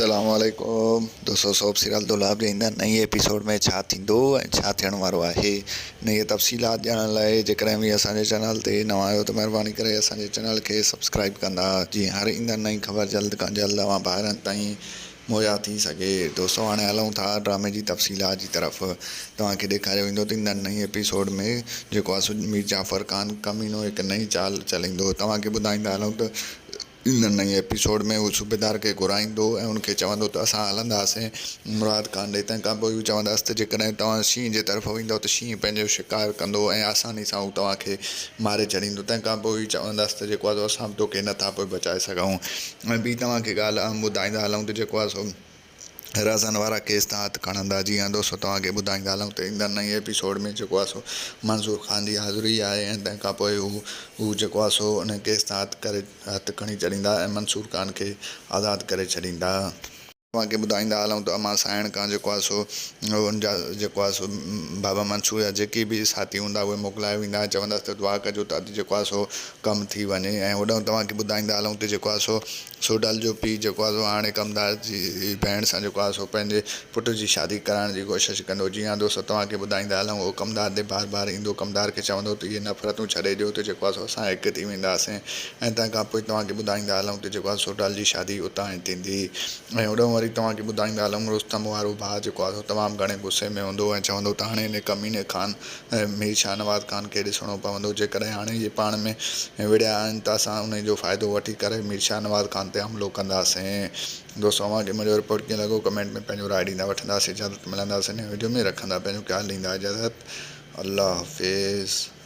अस्सलामुअलैकुम दोस्तों, सोब सीरियल दुलाब जे ईंदड़ नई एपिसोड में छा थींदो ऐं छा थियण वारो आहे। नई तफ़सीलात ॼाणण लाइ जेकॾहिं बि असांजे चैनल ते नवां आहियो त महिरबानी करे असांजे चैनल खे सब्सक्राइब कंदा, जीअं हर ईंदड़ नई ख़बर जल्द खां जल्द तव्हां ॿारनि ताईं मुहैया थी सघे। दोस्तों, हाणे हलूं था ड्रामे जी तफ़सीलात जी तरफ़। तव्हांखे ॾेखारियो वेंदो त ईंदड़ नई एपिसोड में जेको आहे मीर जाफ़र ख़ान कमीनो हिकु नई चाल चलाईंदो। तव्हांखे ॿुधाईंदा हलूं त ईंदड़ नई एपिसोड में उहो सूबेदार खे घुराईंदो ऐं उनखे चवंदो त असां हलंदासीं मुराद खान ॾे। तंहिंखां पोइ इहो चवंदासीं त जेकॾहिं तव्हां शींहं जे तरफ़ वेंदव त शींहं पंहिंजो शिकार कंदो ऐं आसानी सां हू तव्हांखे मारे छॾींदो। तंहिंखां पोइ इहो चवंदासीं त जेको आहे असां तोखे नथा पोइ बचाए सघूं। ऐं ॿी तव्हांखे ॻाल्हि ॿुधाईंदा हलूं त जेको आहे सो रज़न वारा केस था हथु खणंदा। जीअं दोस्तों तव्हांखे ॿुधाईंदा हलूं त ईंदड़ नई एपिसोड में जेको आहे सो मंसूर ख़ान जी हाज़िरी आहे ऐं तंहिंखां पोइ हू जेको आहे सो उन केस तां हथु खणी छॾींदा ऐं मंसूर ख़ान खे आज़ादु करे छॾींदा। तव्हांखे ॿुधाईंदा हलूं त अमा साइण खां जेको आहे सो उनजा जेको आहे सो बाबा मंसूर जा जेके बि साथी हूंदा उहे मोकिलाए वेंदा ऐं चवंदासीं त दुआ कजो त अॼु जेको आहे सो कमु थी वञे। ऐं होॾां तव्हांखे ॿुधाईंदा हलूं त जेको आहे सो सोडल जो पीउ जेको आहे सो हाणे कमदार जी भेण सां जेको आहे सो पंहिंजे पुट जी शादी कराइण जी कोशिशि कंदो। जीअं दोस्तों तव्हांखे ॿुधाईंदा हलूं उहो कमदार ॾे बार बार ईंदो, कमदार खे चवंदो त इहे नफ़रतूं छॾे ॾियो त जेको आहे सो असां हिकु थी वेंदासीं। ऐं तंहिंखां पोइ तव्हांखे ॿुधाईंदा हलूं त जेको आहे सोडल जी शादी उतां ई थींदी। ऐं होॾां वरी तव्हांखे ॿुधाईंदा हलूं रुस्तम वारो भाउ जेको आहे तमामु घणे गुस्से में हूंदो ऐं चवंदो त हाणे हिन कमीने ख़ान ऐं मीर शाहनवाज़ ख़ान खे ॾिसणो पवंदो। जेकॾहिं हाणे इहे पाण में विड़िया आहिनि त असां उन जो फ़ाइदो वठी करे मीर शाहनवाज़ ख़ान ते हमलो कंदासीं। दोस्तों, अव्हांखे मुंहिंजो रिपोर्ट कीअं लॻो कमेंट में पंहिंजो राय ॾींदा। वठंदासीं इजाज़त, मिलंदासीं नए वीडियो में, रखंदा पंहिंजो ख़्यालु, ॾींदा इजाज़त। अल्लाह हाफ़िज़।